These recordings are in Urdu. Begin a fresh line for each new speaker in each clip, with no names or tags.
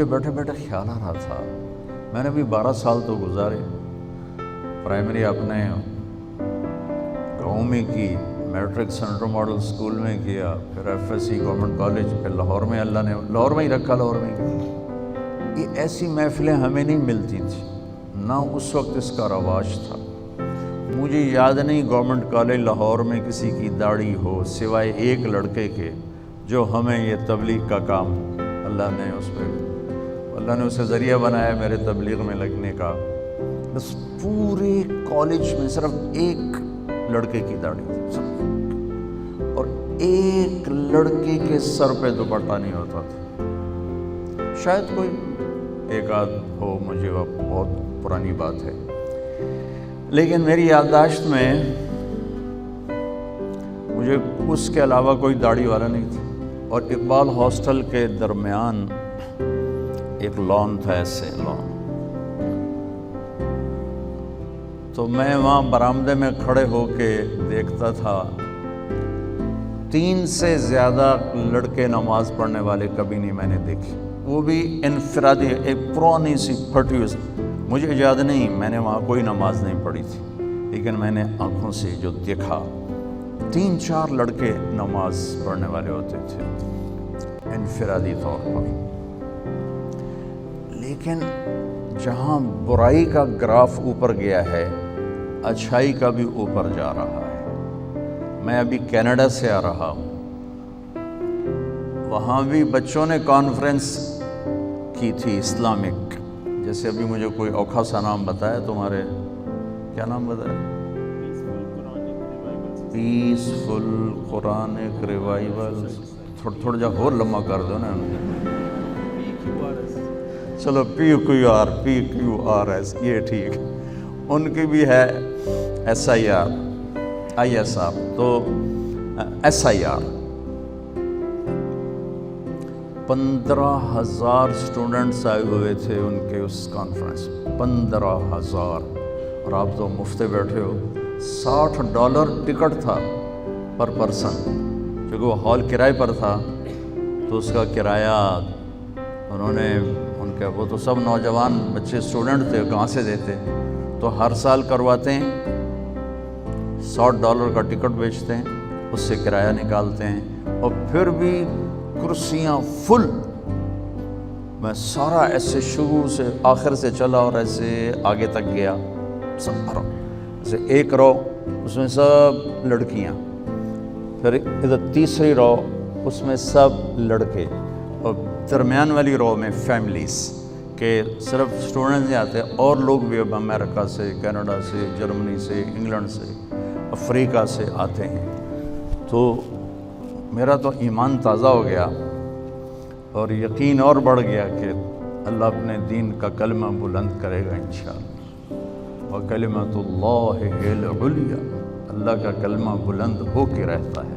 مجھے بیٹھے بیٹھے خیال آ رہا تھا، میں نے بھی 12 سال تو گزارے، پرائمری اپنے گاؤں میں کی، میٹرک سینٹرل ماڈل اسکول میں کیا، پھر F S C government college, پھر لاہور میں اللہ نے لاہور میں ہی رکھا، لاہور میں کی۔ یہ ایسی محفلیں ہمیں نہیں ملتی تھیں، نہ اس وقت اس کا رواج تھا۔ مجھے یاد نہیں گورنمنٹ کالج لاہور میں کسی کی داڑھی ہو سوائے ایک لڑکے کے، جو ہمیں یہ تبلیغ کا کام اللہ نے اسے ذریعہ بنایا میرے تبلیغ میں لگنے کا۔ بس پورے کالج میں صرف ایک لڑکے کی داڑھی تھی، اور ایک لڑکے کے سر پہ دوپٹہ نہیں ہوتا تھا۔ شاید کوئی ایک آدھ ہو، مجھے بہت پرانی بات ہے، لیکن میری یادداشت میں مجھے اس کے علاوہ کوئی داڑھی والا نہیں تھا۔ اور اقبال ہاسٹل کے درمیان ایک لان تھا، ایسے لان، تو میں وہاں برآمدے میں کھڑے ہو کے دیکھتا تھا، 3 سے زیادہ لڑکے نماز پڑھنے والے کبھی نہیں میں نے دیکھی، وہ بھی انفرادی، ایک پرانی سی پھٹی ہوئی، مجھے یاد نہیں میں نے وہاں کوئی نماز نہیں پڑھی تھی، لیکن میں نے آنکھوں سے جو دیکھا 3-4 لڑکے نماز پڑھنے والے ہوتے تھے انفرادی طور پر۔ لیکن جہاں برائی کا گراف اوپر گیا ہے، اچھائی کا بھی اوپر جا رہا ہے۔ میں ابھی کینیڈا سے آ رہا ہوں، وہاں بھی بچوں نے کانفرنس کی تھی اسلامک، جیسے ابھی مجھے کوئی اوکھا سا نام بتایا، تمہارے کیا نام بتایا؟ پیسفل قرآنک ریوائول، تھوڑا جا اور لمبا کر دو نا، چلو PQRS، یہ ٹھیک۔ ان کی بھی ہے ISR، تو SIR 15,000 اسٹوڈنٹس آئے ہوئے تھے ان کے اس کانفرنس، 15,000، اور آپ تو مفتے بیٹھے ہو۔ $60 ٹکٹ تھا پر پرسن، کیونکہ وہ ہال کرائے پر تھا، تو اس کا کرایہ انہوں نے وہ تو سب نوجوان بچے اسٹوڈنٹ تھے، کہاں سے دیتے، تو ہر سال کرواتے ہیں، $100 کا ٹکٹ بیچتے ہیں، اس سے کرایہ نکالتے ہیں، اور پھر بھی کرسیاں فل۔ میں سارا ایسے شروع سے آخر سے چلا اور ایسے آگے تک گیا، سب بھرا، ایسے ایک رو اس میں سب لڑکیاں، پھر ادھر تیسری رو اس میں سب لڑکے، اور درمیان والی رو میں فیملیز، کہ صرف اسٹوڈنٹس نہیں آتے، اور لوگ بھی اب امریکہ سے، کینیڈا سے، جرمنی سے، انگلینڈ سے، افریقہ سے آتے ہیں۔ تو میرا تو ایمان تازہ ہو گیا اور یقین اور بڑھ گیا کہ اللہ اپنے دین کا کلمہ بلند کرے گا انشاءاللہ، وَكَلِمَةُ اللَّهِ هِيَ الْعُلْيَا، اللہ کا کلمہ بلند ہو کے رہتا ہے،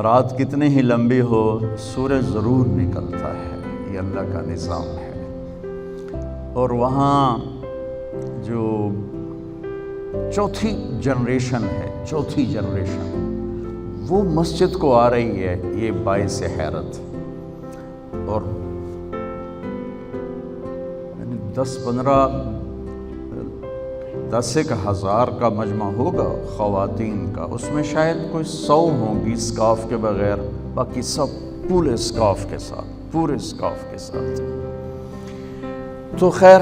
رات کتنی ہی لمبی ہو سورج ضرور نکلتا ہے، یہ اللہ کا نظام ہے۔ اور وہاں جو چوتھی جنریشن ہے، وہ مسجد کو آ رہی ہے، یہ باعث حیرت، اور 10,000 کا مجمع ہوگا خواتین کا، اس میں شاید کوئی 100 ہوں گی اسکارف کے بغیر، باقی سب پورے اسکارف کے ساتھ۔ تو خیر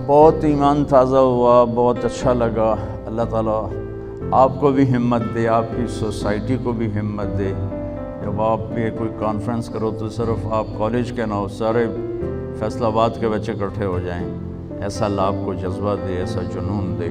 بہت ایمان تازہ ہوا، بہت اچھا لگا۔ اللہ تعالیٰ آپ کو بھی ہمت دے، آپ کی سوسائٹی کو بھی ہمت دے، جب آپ بھی کوئی کانفرنس کرو تو صرف آپ کالج کے نہ ہو، سارے فیصل آباد کے بچے اکٹھے ہو جائیں، ایسا اللہ آپ کو جذبہ دے، ایسا جنون دے۔